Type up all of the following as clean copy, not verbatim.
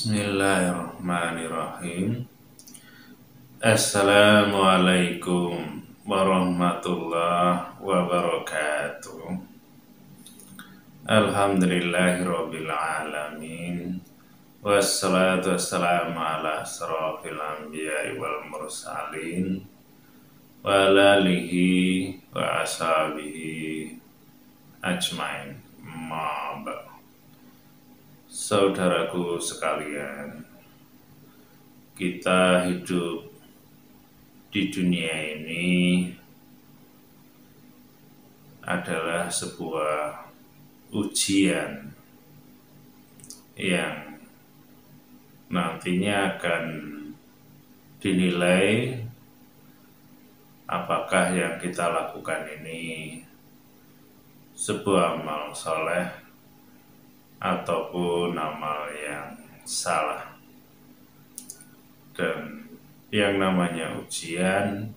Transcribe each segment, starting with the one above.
Bismillahirrahmanirrahim. Assalamualaikum warahmatullahi wabarakatuh. Alhamdulillahirabbil alamin. Wassalatu wassalamu ala asrofil anbiya'i wal mursalin wa ala alihi wa ashabihi ajmain. Ma'abak. Saudaraku sekalian, kita hidup di dunia ini adalah sebuah ujian yang nantinya akan dinilai apakah yang kita lakukan ini sebuah amal soleh ataupun amal yang salah. Dan yang namanya ujian,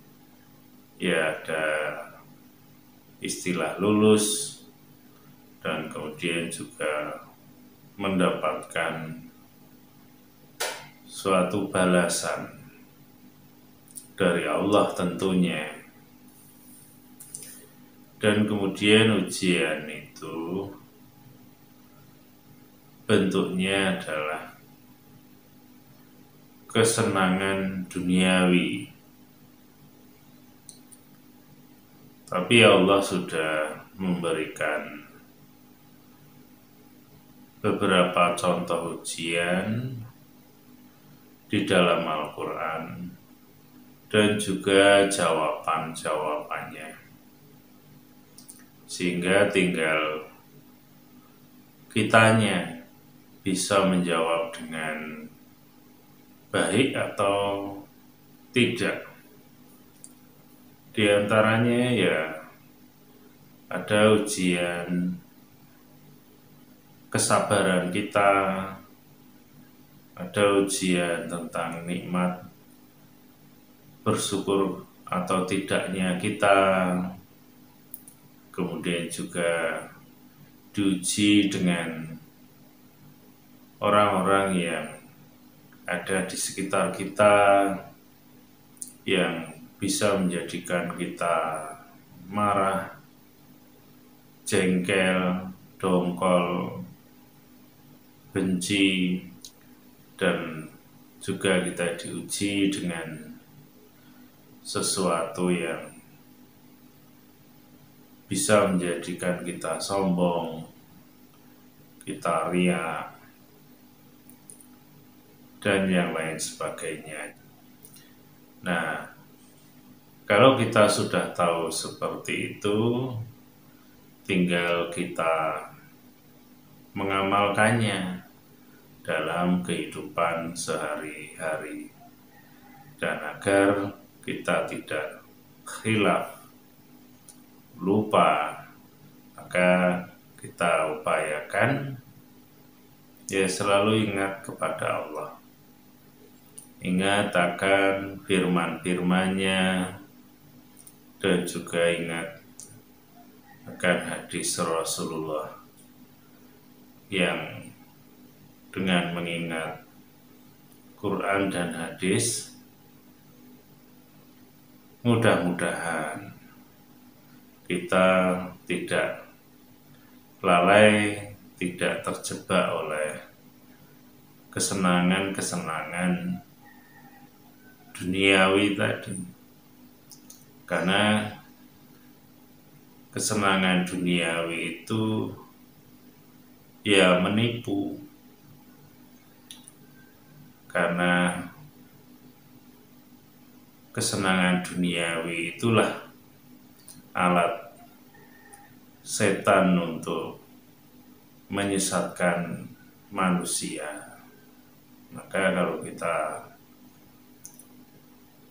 ya ada istilah lulus dan kemudian juga mendapatkan suatu balasan dari Allah tentunya. Dan kemudian ujian itu bentuknya adalah kesenangan duniawi. Tapi Allah sudah memberikan beberapa contoh ujian di dalam Al-Quran dan juga jawaban-jawabannya. Sehingga tinggal kitanya bisa menjawab dengan baik atau tidak. Di antaranya ya ada ujian kesabaran kita, ada ujian tentang nikmat bersyukur atau tidaknya kita, kemudian juga diuji dengan orang-orang yang ada di sekitar kita yang bisa menjadikan kita marah, jengkel, dongkol, benci, dan juga kita diuji dengan sesuatu yang bisa menjadikan kita sombong, kita riak, dan yang lain sebagainya. Nah, kalau kita sudah tahu seperti itu, tinggal kita mengamalkannya dalam kehidupan sehari-hari. Dan agar kita tidak khilaf, lupa, maka kita upayakan ya selalu ingat kepada Allah. Ingat akan firman-firman-Nya dan juga ingat akan hadis Rasulullah yang dengan mengingat Quran dan hadis mudah-mudahan kita tidak lalai, tidak terjebak oleh kesenangan-kesenangan duniawi tadi. Karena kesenangan duniawi itu ya menipu. Karena kesenangan duniawi itulah alat setan untuk menyesatkan manusia. Maka kalau kita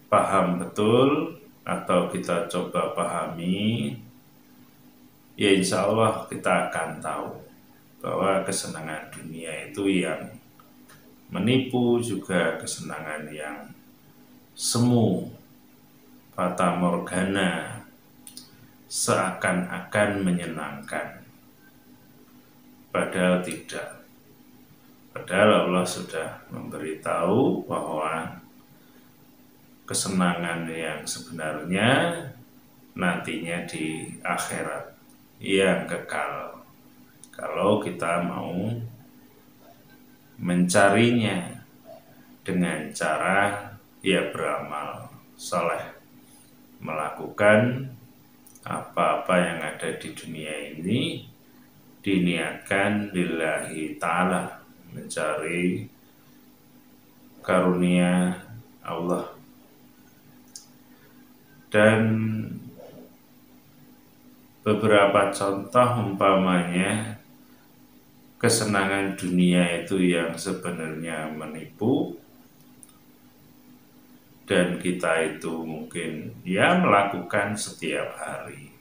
paham betul atau kita coba pahami, ya insya Allah kita akan tahu bahwa kesenangan dunia itu yang menipu, juga kesenangan yang semu, fata morgana, seakan-akan menyenangkan, padahal tidak. Padahal Allah sudah memberitahu bahwa kesenangan yang sebenarnya nantinya di akhirat yang kekal. Kalau kita mau mencarinya dengan cara ya beramal saleh, melakukan apa-apa yang ada di dunia ini diniatkan lillahi ta'ala, mencari karunia Allah. Dan beberapa contoh umpamanya kesenangan dunia itu yang sebenarnya menipu, dan kita itu mungkin ya melakukan setiap hari.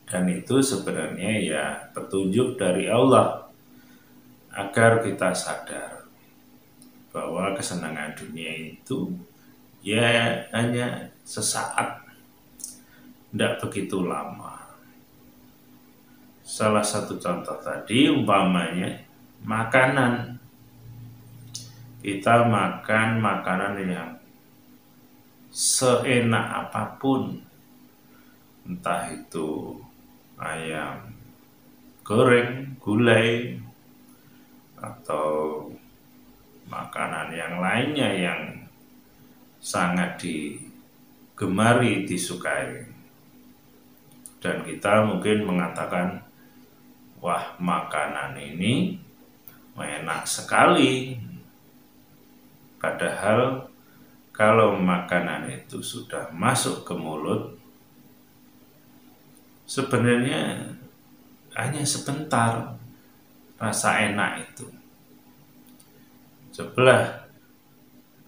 Dan itu sebenarnya ya petunjuk dari Allah agar kita sadar bahwa kesenangan dunia itu ya hanya sesaat, tidak begitu lama. Salah satu contoh tadi umpamanya makanan. Kita makan makanan yang seenak apapun, entah itu ayam goreng, gulai, atau makanan yang lainnya yang sangat digemari, disukai. Dan kita mungkin mengatakan, wah makanan ini enak sekali. Padahal kalau makanan itu sudah masuk ke mulut, sebenarnya hanya sebentar rasa enak itu. Sebelah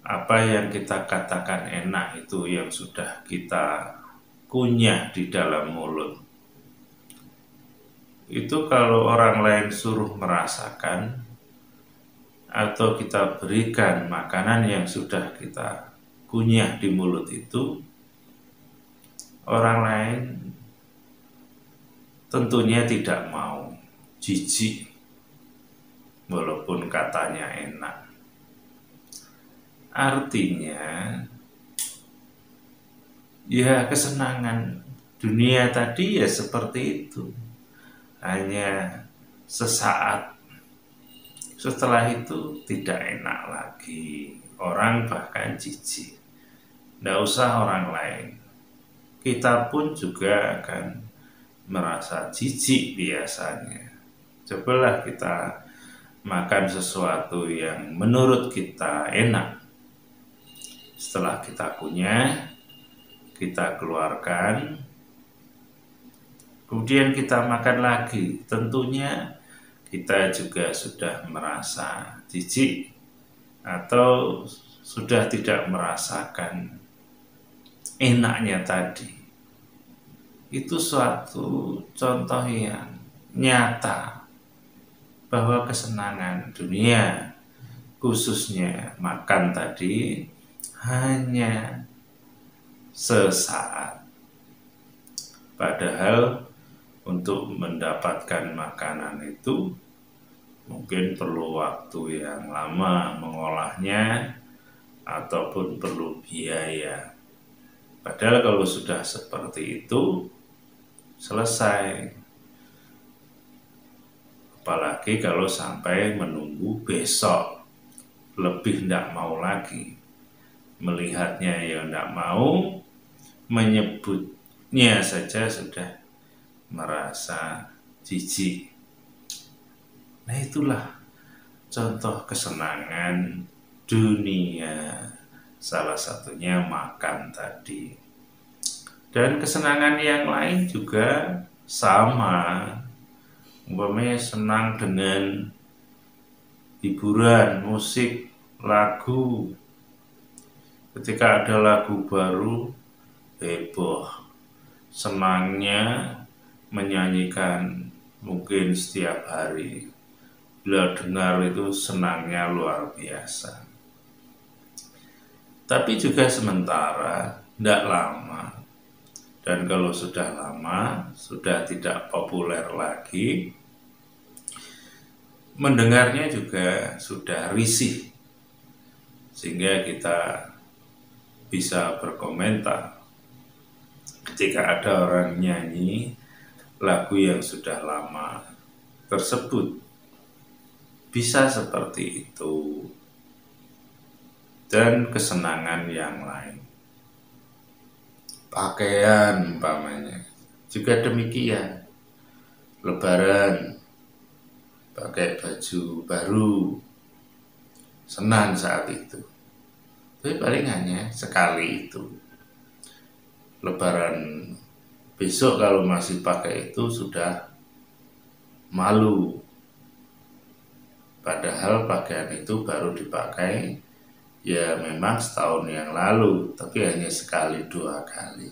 apa yang kita katakan enak itu yang sudah kita kunyah di dalam mulut. Itu kalau orang lain suruh merasakan atau kita berikan makanan yang sudah kita kunyah di mulut itu, orang lain tentunya tidak mau, jijik, walaupun katanya enak. Artinya, ya kesenangan dunia tadi ya seperti itu, hanya sesaat. Setelah itu tidak enak lagi, orang bahkan jijik. Tidak usah orang lain, kita pun juga akan merasa jijik biasanya. Cobalah kita makan sesuatu yang menurut kita enak. Setelah kita kunyah, kita keluarkan, kemudian kita makan lagi. Tentunya kita juga sudah merasa jijik atau sudah tidak merasakan enaknya tadi. Itu suatu contoh yang nyata bahwa kesenangan dunia, khususnya makan tadi, hanya sesaat. Padahal untuk mendapatkan makanan itu mungkin perlu waktu yang lama mengolahnya ataupun perlu biaya. Padahal kalau sudah seperti itu, selesai. Apalagi kalau sampai menunggu besok, lebih tidak mau lagi. Melihatnya ya tidak mau, menyebutnya saja sudah merasa jijik. Nah itulah contoh kesenangan dunia, salah satunya makan tadi. Dan kesenangan yang lain juga sama, umpamanya senang dengan hiburan, musik, lagu. Ketika ada lagu baru, heboh, senangnya menyanyikan mungkin setiap hari. Bila dengar itu senangnya luar biasa. Tapi juga sementara, tidak lama. Dan kalau sudah lama, sudah tidak populer lagi, mendengarnya juga sudah risih, sehingga kita bisa berkomentar ketika ada orang nyanyi lagu yang sudah lama tersebut. Bisa seperti itu. Dan kesenangan yang lain, pakaian umpamanya juga demikian. Lebaran pakai baju baru, senang saat itu, tapi paling hanya sekali itu. Lebaran besok kalau masih pakai itu sudah malu, padahal pakaian itu baru dipakai ya memang setahun yang lalu, tapi hanya sekali dua kali.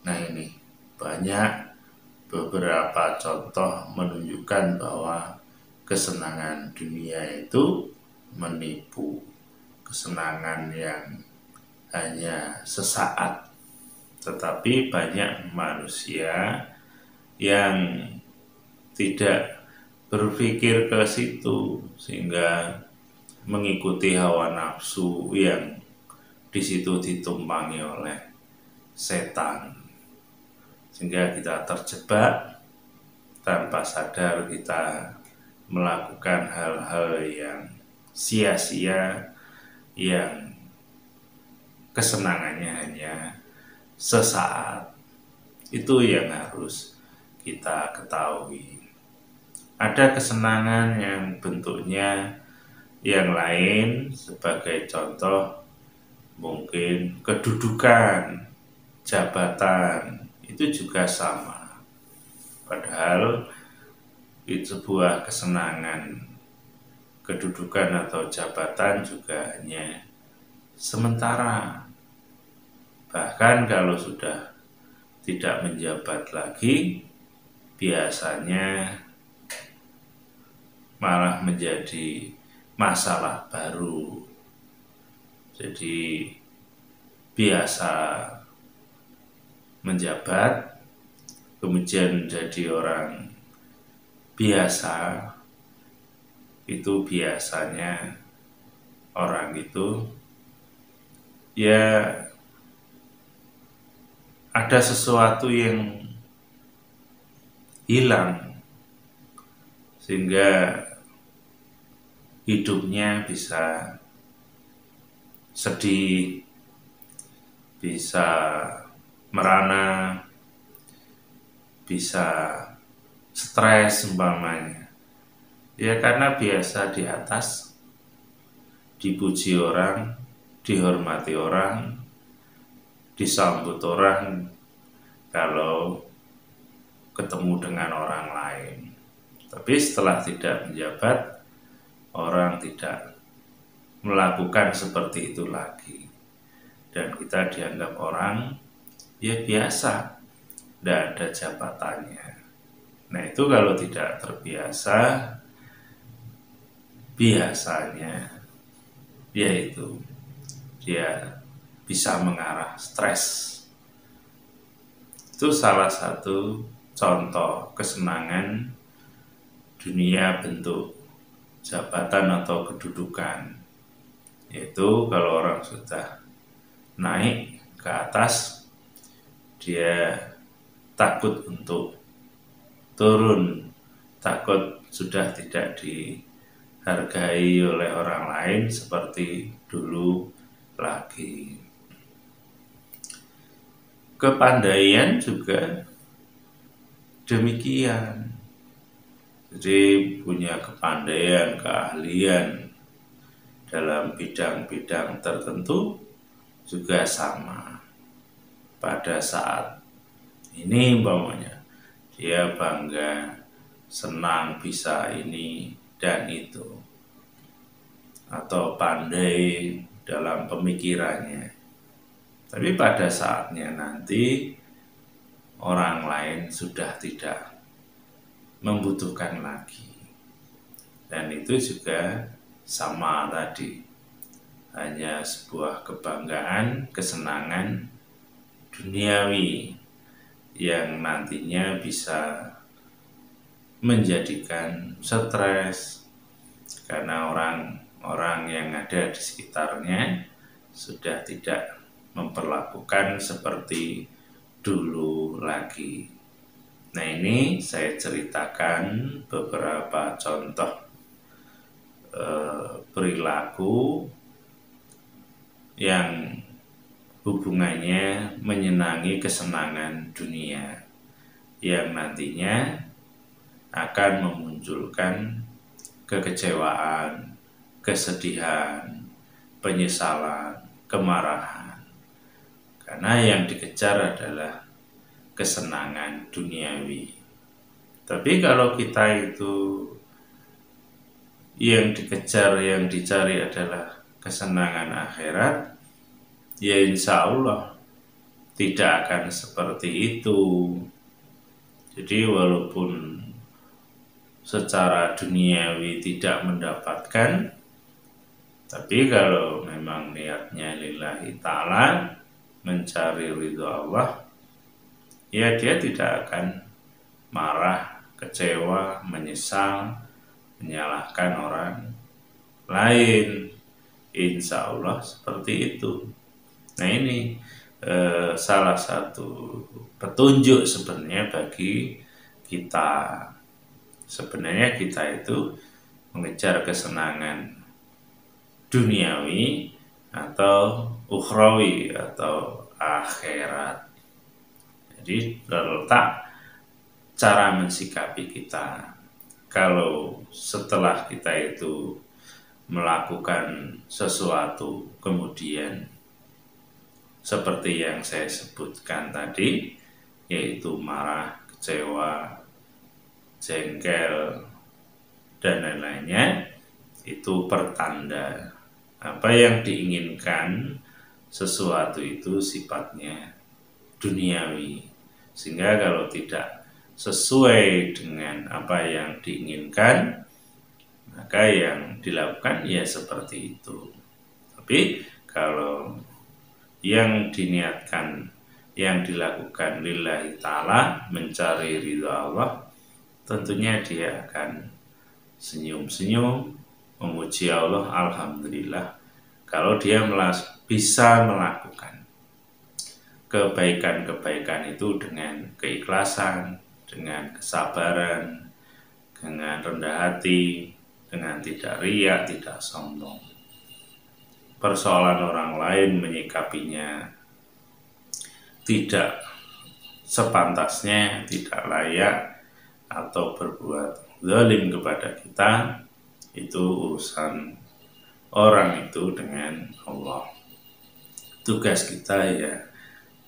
Nah, ini banyak beberapa contoh menunjukkan bahwa kesenangan dunia itu menipu, kesenangan yang hanya sesaat. Tetapi banyak manusia yang tidak berpikir ke situ, sehingga mengikuti hawa nafsu yang di situ ditumpangi oleh setan, sehingga kita terjebak tanpa sadar. Kita melakukan hal-hal yang sia-sia, yang kesenangannya hanya sesaat. Itu yang harus kita ketahui. Ada kesenangan yang bentuknya yang lain, sebagai contoh mungkin kedudukan, jabatan, itu juga sama. Padahal itu sebuah kesenangan, kedudukan atau jabatan juga hanya sementara. Bahkan kalau sudah tidak menjabat lagi, biasanya malah menjadi masalah baru. Jadi biasa menjabat, kemudian jadi orang biasa, itu biasanya orang itu ya ada sesuatu yang hilang, sehingga hidupnya bisa sedih, bisa merana, bisa stres umpamanya. Ya karena biasa di atas, dipuji orang, dihormati orang, disambut orang kalau ketemu dengan orang lain. Tapi setelah tidak menjabat, orang tidak melakukan seperti itu lagi, dan kita dianggap orang ya biasa, tidak ada jabatannya. Nah, itu kalau tidak terbiasa, biasanya yaitu dia bisa mengarah stres. Itu salah satu contoh kesenangan dunia bentuk jabatan atau kedudukan, yaitu kalau orang sudah naik ke atas, dia takut untuk turun, takut sudah tidak dihargai oleh orang lain seperti dulu lagi. Kepandaian juga demikian. Jadi punya kepandaian, keahlian dalam bidang-bidang tertentu juga sama. Pada saat ini umpamanya dia bangga, senang bisa ini dan itu, atau pandai dalam pemikirannya. Tapi pada saatnya nanti orang lain sudah tidak membutuhkan lagi, dan itu juga sama tadi, hanya sebuah kebanggaan, kesenangan duniawi yang nantinya bisa menjadikan stres karena orang-orang yang ada di sekitarnya sudah tidak memperlakukan seperti dulu lagi. Nah, ini saya ceritakan beberapa contoh perilaku yang hubungannya menyenangi kesenangan dunia yang nantinya akan memunculkan kekecewaan, kesedihan, penyesalan, kemarahan. Karena yang dikejar adalah kesenangan duniawi. Tapi kalau kita itu yang dikejar, yang dicari adalah kesenangan akhirat, ya insya Allah tidak akan seperti itu. Jadi walaupun secara duniawi tidak mendapatkan, tapi kalau memang niatnya lillahi ta'ala, mencari ridho Allah, ya dia tidak akan marah, kecewa, menyesal, menyalahkan orang lain. Insya Allah seperti itu. Nah, ini salah satu petunjuk sebenarnya bagi kita. Sebenarnya kita itu mengejar kesenangan duniawi atau ukhrawi atau akhirat. Jadi terletak cara mensikapi kita. Kalau setelah kita itu melakukan sesuatu kemudian seperti yang saya sebutkan tadi, yaitu marah, kecewa, jengkel, dan lain-lainnya, itu pertanda apa yang diinginkan sesuatu itu sifatnya duniawi. Sehingga kalau tidak sesuai dengan apa yang diinginkan, maka yang dilakukan ya seperti itu. Tapi kalau yang diniatkan, yang dilakukan lillahi ta'ala, mencari ridha Allah, tentunya dia akan senyum-senyum, memuji Allah, alhamdulillah, kalau dia bisa melakukan kebaikan-kebaikan itu dengan keikhlasan, dengan kesabaran, dengan rendah hati, dengan tidak riak, tidak sombong. Persoalan orang lain menyikapinya tidak sepantasnya, tidak layak, atau berbuat zalim kepada kita, itu urusan orang itu dengan Allah. Tugas kita ya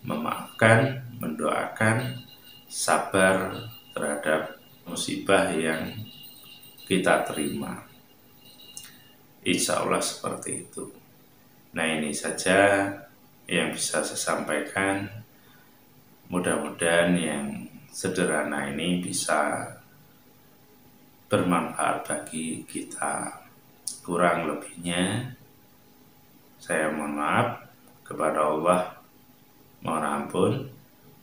memaafkan, mendoakan, sabar terhadap musibah yang kita terima. Insya Allah seperti itu. Nah, ini saja yang bisa saya sampaikan. Mudah-mudahan yang sederhana ini bisa bermanfaat bagi kita. Kurang lebihnya saya mohon maaf kepada Allah, mohon ampun.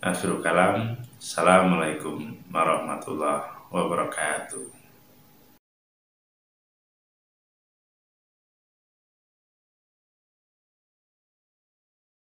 Akhirul kalam, assalamualaikum warahmatullahi wabarakatuh.